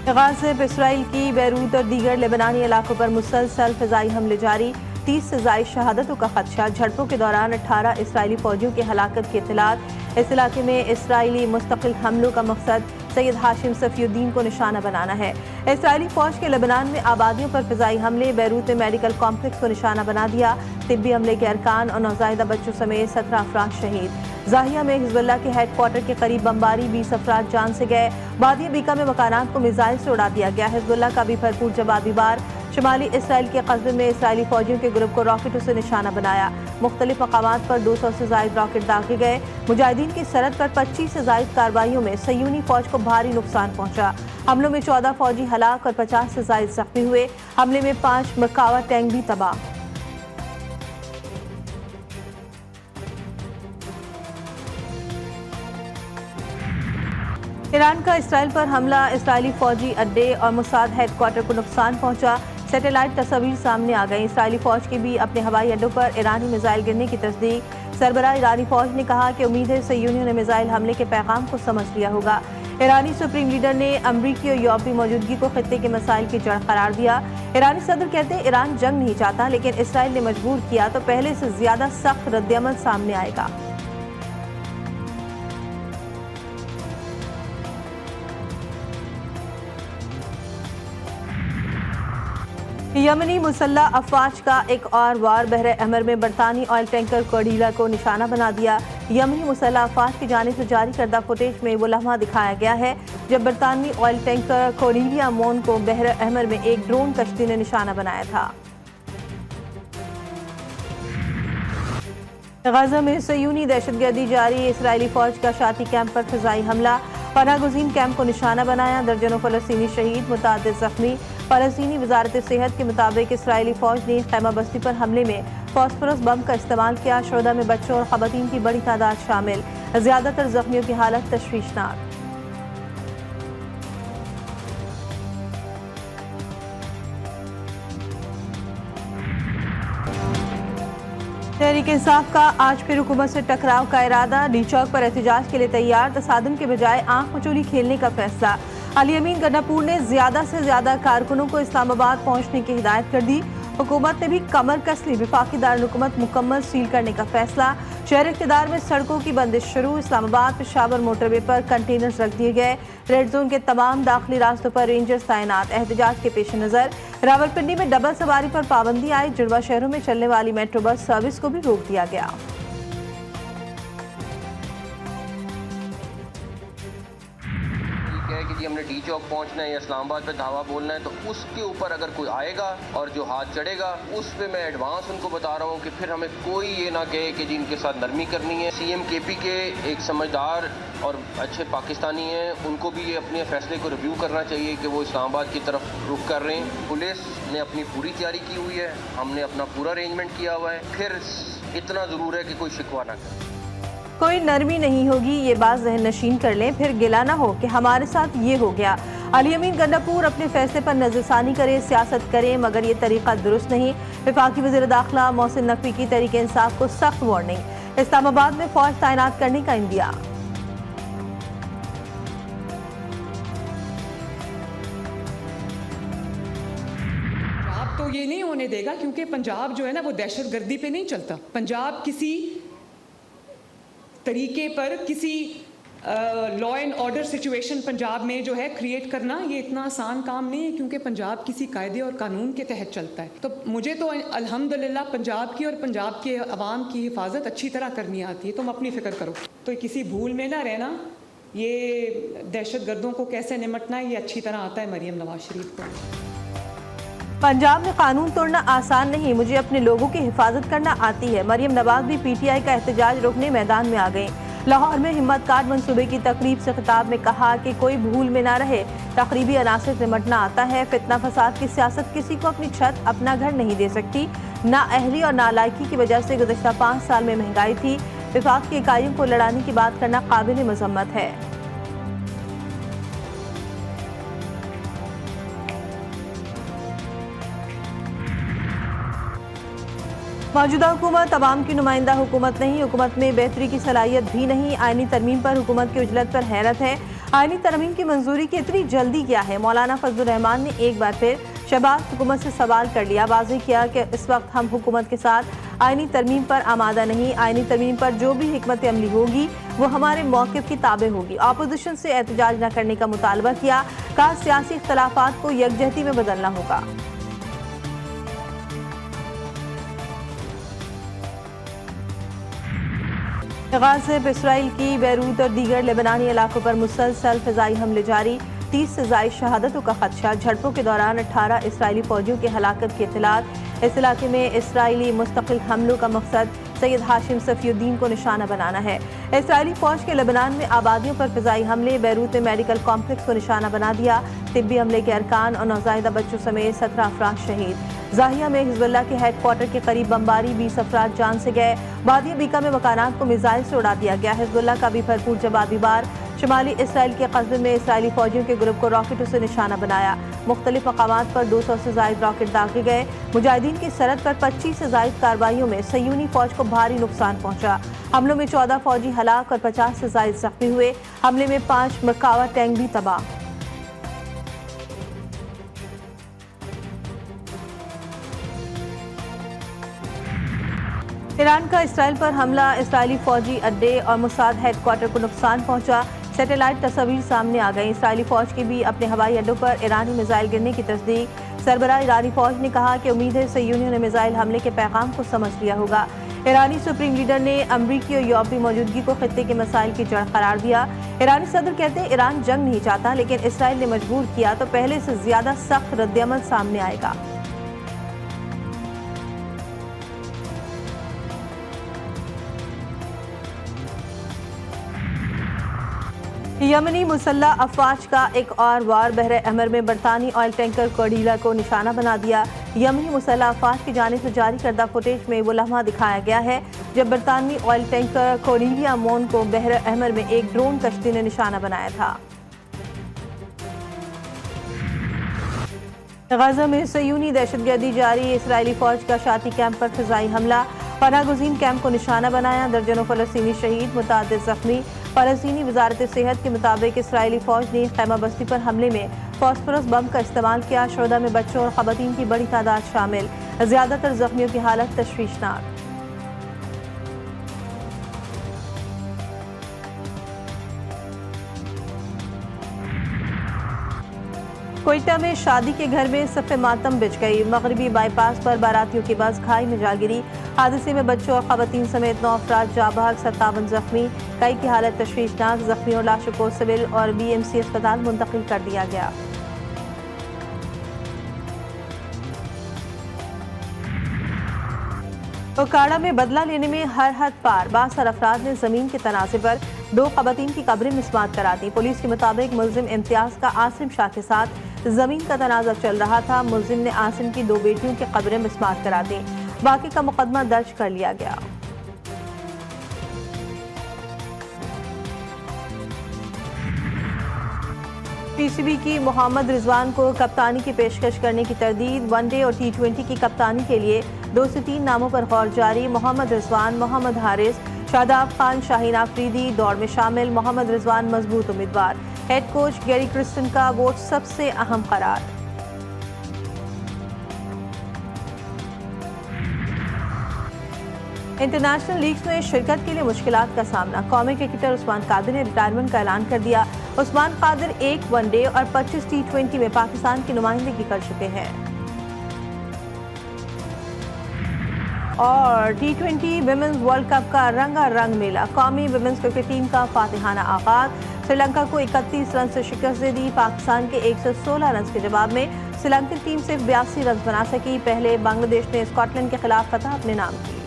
Gaza में Israel की Beirut और दीगर लेबनानी इलाकों पर मुसलसल फ़िज़ाई हमले जारी। 30 से ज़ायद शहादतों का खदशा। झड़पों के दौरान 18 इसराइली फ़ौजियों की हलाकत की इत्तलात। इस इलाके में इसराइली मुस्तकिल हमलों का मकसद सैयद हाशिम सफ़ीउद्दीन को निशाना बनाना है। इसराइली फ़ौज के लेबनान में आबादियों पर फ़िज़ाई हमले। बैरूत में मेडिकल कॉम्प्लेक्स को निशाना बना दिया। तिब्बी हमले के अरकान और नौज़ायदा बच्चों समेत 17 अफराद शहीद। ज़ाहिया में हिज़्बुल्लाह के हेडक्वार्टर के करीब बमबारी, 20 अफराद जान से गए। वादी बीका में मकानात को मिसाइल से उड़ा दिया गया। हिज़्बुल्लाह का भी भरपूर जवाबी वार। शुमाली इसराइल के कस्बे में इसराइली फौजियों के ग्रुप को रॉकेटों से निशाना बनाया। मुख्तलिफ मकामात पर 200 से ज़ायद रॉकेट दागे गए। मुजाहिदीन की सरहद पर 25 से ज़ायद कार्रवाइयों में सयूनी फौज को भारी नुकसान पहुंचा। हमलों में 14 फौजी हलाक और 50 से ज़ायद जख्मी हुए। हमले में 5 मरकावा टैंक भी तबाह। ईरान का इसराइल पर हमला। इसराइली फौजी अड्डे और मुसाद हेडक्वार्टर को नुकसान पहुंचा। सैटेलाइट तस्वीर सामने आ गई। इसराइली फौज के भी अपने हवाई अड्डों पर ईरानी मिसाइल गिरने की तस्दीक। सरबराह ईरानी फौज ने कहा कि उम्मीद है सयूनियों ने मिसाइल हमले के पैगाम को समझ लिया होगा। ईरानी सुप्रीम लीडर ने अमरीकी और यूरोपीय मौजूदगी को खित्ते के मसाइल की जड़ करार दिया। ईरानी सदर कहते हैं ईरान जंग नहीं चाहता, लेकिन इसराइल ने मजबूर किया तो पहले से ज्यादा सख्त रद्दअमल सामने आएगा। यमनी मुसल्ला अफवाज का एक और वार। बहरे अहमर में बरतानी ऑयल टैंकर कोडीला को निशाना बना दिया। यमनी मुसल्ला अफवाज की जानिब से जारी करदा फुटेज में वो लम्हा दिखाया गया है जब बरतानवी ऑयल टैंकर कोडीलिया मोन को बहरे अहमर में एक ड्रोन कश्ती ने निशाना बनाया था। गाज़ा में सयूनी दहशतगर्दी जारी। इसराइली फौज का शाती कैंप पर फ़िज़ाई हमला। पनागुज़ीन कैंप को निशाना बनाया। दर्जनों फ़लस्तीनी शहीद, मुतअद्दिद ज़ख्मी। फ़लस्तीनी वज़ारत सेहत के मुताबिक इसराइली फ़ौज ने खैमा बस्ती पर हमले में फॉस्फोरस बम का इस्तेमाल किया। शुहदा में बच्चों और ख़वातीन की बड़ी तादाद शामिल। ज़्यादातर ज़ख्मियों की हालत तशवीशनाक। तहरीक इंसाफ का आज फिर हुकूमत से टकराव का इरादा। डी चौक पर एहतजाज के लिए तैयार। तसादुम के बजाय आंख मचोली खेलने का फैसला। अली अमीन गन्नापुर ने ज्यादा से ज्यादा कारकुनों को इस्लामाबाद पहुंचने की हिदायत कर दी। हुकूमत ने भी कमर कस ली। वफाकी दारुल-हुकूमत मुकम्मल सील करने का फैसला। शहर इख्तियार में सड़कों की बंदिश शुरू। इस्लामाबाद पेशावर मोटरवे पर कंटेनर्स रख दिए गए। रेड जोन के तमाम दाखिली रास्तों पर रेंजर्स तैनात। एहतजाज के पेश नज़र रावलपिंडी में डबल सवारी पर पाबंदी आई। जुड़वा शहरों में चलने वाली मेट्रो बस सर्विस को भी रोक दिया गया। कि हमने डी चौक पहुंचना है या इस्लामाबाद पे धावा बोलना है, तो उसके ऊपर अगर कोई आएगा और जो हाथ चढ़ेगा उस पे मैं एडवांस उनको बता रहा हूं कि फिर हमें कोई ये ना कहे कि जिनके साथ नरमी करनी है। सीएम केपी के एक समझदार और अच्छे पाकिस्तानी हैं, उनको भी ये अपने फैसले को रिव्यू करना चाहिए कि वो इस्लामाबाद की तरफ रुख कर रहे हैं। पुलिस ने अपनी पूरी तैयारी की हुई है, हमने अपना पूरा अरेंजमेंट किया हुआ है। फिर इतना ज़रूर है कि कोई शिकवा ना करे। कोई नरमी नहीं होगी, ये बात ज़हन नशीन कर लें, फिर गिला ना हो कि हमारे साथ ये हो गया। अली अमीन गन्नापुर अपने फैसले पर नज़रसानी करें, सियासत करें, मगर ये तरीका दुरुस्त नहीं। वफाकी वज़ीर दाखिला मोहसिन नकवी की तहरीक इंसाफ को सख्त वार्निंग। इस्लामाबाद में फौज तैनात करने का इंदिया। तो ये नहीं होने देगा, क्योंकि पंजाब जो है ना वो दहशतगर्दी पे नहीं चलता। पंजाब किसी तरीके पर किसी law and order situation Punjab में जो है क्रिएट करना ये इतना आसान काम नहीं है, क्योंकि पंजाब किसी कायदे और कानून के तहत चलता है। तो मुझे तो अल्हम्दुलिल्लाह पंजाब की और पंजाब के अवाम की हिफाजत अच्छी तरह करनी आती है। तुम अपनी फ़िक्र करो, तो किसी भूल में ना रहना। ये दहशतगर्दों को कैसे निमटना है ये अच्छी तरह आता है मरीम नवाज शरीफ को। पंजाब में कानून तोड़ना आसान नहीं, मुझे अपने लोगों की हिफाजत करना आती है। मरीम नवाज भी पीटीआई का एहतजाज रोकने मैदान में आ गई। लाहौर में हिम्मत कार्ड मंसूबे की तकरीब से खिताब में कहा कि कोई भूल में ना रहे, तकरीबी अनासर से निमटना आता है। फितना फसाद की सियासत किसी को अपनी छत, अपना घर नहीं दे सकती। ना अहली और नालायकी की वजह से गुज़श्ता 5 साल में महंगाई थी। विफाक की इकाइयों को लड़ाने की बात करना काबिल मजम्मत है। मौजूदा हुकूमत अवाम की नुमाइंदा हुकूमत नहीं, हुकूमत में बेहतरी की सलाहियत भी नहीं। आईनी तरमीम पर हुकूमत की उजलत पर हैरत है। आईनी तरमीम की मंजूरी की इतनी जल्दी क्या है? मौलाना फजलुर रहमान ने एक बार फिर शहबाज हुकूमत से सवाल कर लिया। वाज़ेह किया कि इस वक्त हम हुकूमत के साथ आईनी तरमीम पर आमादा नहीं। आईनी तरमीम पर जो भी हिकमत अमली होगी वो हमारे मौक़िफ़ की ताबे होगी। अपोजिशन से एहतजाज न करने का मुतालबा किया। कहा सियासी इख्तलाफात को यकजहती में बदलना होगा। गाज़ा पे इसराइल की बैरूत और दीगर लेबनानी इलाकों पर मुसलसल फ़िज़ाई हमले जारी। 30 से ज़ायद शहादतों का खदशा। झड़पों के दौरान 18 इसराइली फ़ौजियों की हलाकत की इत्तलात। इस इलाके में इसराइली मुस्तकिल हमलों का मकसद सैयद हाशिम सफ़ीउद्दीन को निशाना बनाना है। इसराइली फ़ौज के लेबनान में आबादियों पर फ़िज़ाई हमले। बैरूत में मेडिकल कॉम्प्लेक्स को निशाना बना दिया। तिब्बी हमले के अरकान और नौज़ायदा बच्चों समेत 17 अफराद शहीद। ज़ाहिया में हिज़्बुल्लाह के हेडक्वार्टर के करीब बमबारी, 20 अफराद जान से गए। बादिया बीका में मकानात को मिसाइल से उड़ा दिया गया। हिज़्बुल्लाह का भी भरपूर जवाबी वार। शुमाली इसराइल के कस्बे में इसराइली फ़ौजियों के ग्रुप को रॉकेटों से निशाना बनाया। मुख्तलिफ मकामात पर 200 से ज़ायद रॉकेट दागे गए। मुजाहिदीन की सरहद पर 25 से ज़ायद कार्रवाइयों में सयूनी फ़ौज को भारी नुकसान पहुंचा। हमलों में 14 फ़ौजी हलाक और 50 से ज़ायद जख्मी हुए। हमले में 5 मरकावा टैंक भी तबाह। ईरान का इसराइल पर हमला। इसराइली फ़ौजी अड्डे और मुसाद हेडक्वार्टर को नुकसान पहुंचा। सैटेलाइट तस्वीर सामने आ गई। इसराइली फ़ौज की भी अपने हवाई अड्डों पर ईरानी मिसाइल गिरने की तस्दीक। सरबराह ईरानी फ़ौज ने कहा कि उम्मीद है सयूनियों ने मिसाइल हमले के पैगाम को समझ लिया होगा। ईरानी सुप्रीम लीडर ने अमरीकी और यूरोपी मौजूदगी को खित्ते के मसाइल की जड़ करार दिया। ईरानी सदर कहते हैं ईरान जंग नहीं चाहता, लेकिन इसराइल ने मजबूर किया तो पहले से ज़्यादा सख्त रद्दअमल सामने आएगा। यमनी मुसल्ला अफवाज का एक और वार। बहरे अहमर में बरतानी ऑयल टैंकर कोर्डिला को निशाना बना दिया। यमनी मुसल्ला अफवाज की जानिब से जारी करदा फुटेज में वो लम्हा दिखाया गया है जब बरतानवी ऑयल टैंकर कोरिलिया मोन को बहरे अहमर में एक ड्रोन कश्ती ने निशाना बनाया था। गाजा में सयूनी दहशतगर्दी जारी। इसराइली फौज का शाती कैंप पर फिजाई हमला। पनागुज़ीन कैंप को निशाना बनाया। दर्जनों फ़लस्तीनी शहीद, मुतअद्दिद ज़ख्मी। फ़लस्तीनी वज़ारत सेहत के मुताबिक इसराइली फ़ौज ने खैमा बस्ती पर हमले में फॉस्फोरस बम का इस्तेमाल किया। शुहदा में बच्चों और ख़वातीन की बड़ी तादाद शामिल। ज़्यादातर ज़ख्मियों की हालत तशवीशनाक। कोयटा में शादी के घर में सफ़े मातम बिछ गई। मगरबी बाईपास पर बारातियों की बस खाई में जा गिरी। हादसे में बच्चों और ख़वातीन समेत 9 अफराद जाँ बहक, 57 जख्मी। कई की हालत तशवीशनाक। जख्मी और लाशों को सिविल और BMC अस्पताल मुंतकिल कर दिया गया। ओकाड़ा में बदला लेने में हर हद पार। 62 अफराद ने जमीन के तनाज़े पर 2 ख़वातीन की कब्रें मिस्मात करा दी। पुलिस के मुताबिक मुल्जिम इम्तियाज का आसिम शाह के साथ जमीन का तनाज़ा चल रहा था। मुल्जिम ने आसिम की 2 बेटियों की कब्रें मिस्मात करा दी। बाकी का मुकदमा दर्ज कर लिया गया। PCB की मोहम्मद रिजवान को कप्तानी की पेशकश करने की तरदीद। वनडे और T20 की कप्तानी के लिए 2 से 3 नामों पर गौर जारी। मोहम्मद रिजवान, मोहम्मद हारिस, शादाब खान, शाहीन आफरीदी दौड़ में शामिल। मोहम्मद रिजवान मजबूत उम्मीदवार। हेड कोच गैरी क्रिस्टन का वोट सबसे अहम करार। इंटरनेशनल लीग्स में शिरकत के लिए मुश्किलात का सामना। कौमी क्रिकेटर उस्मान कादिर ने रिटायरमेंट का ऐलान कर दिया। उस्मान कादिर 1 वनडे और 25 T20 में पाकिस्तान की नुमाइंदगी कर चुके हैं। और T20 विमेंस वर्ल्ड कप का रंगारंग मेला। कौमी विमेंस क्रिकेट टीम का फातिहाना आगाज। श्रीलंका को 31 रन से शिकस्त दे दी। पाकिस्तान के 116 रन के जवाब में श्रीलंकन टीम सिर्फ 82 रन बना सकी। पहले बांग्लादेश ने स्कॉटलैंड के खिलाफ फतह अपने नाम की।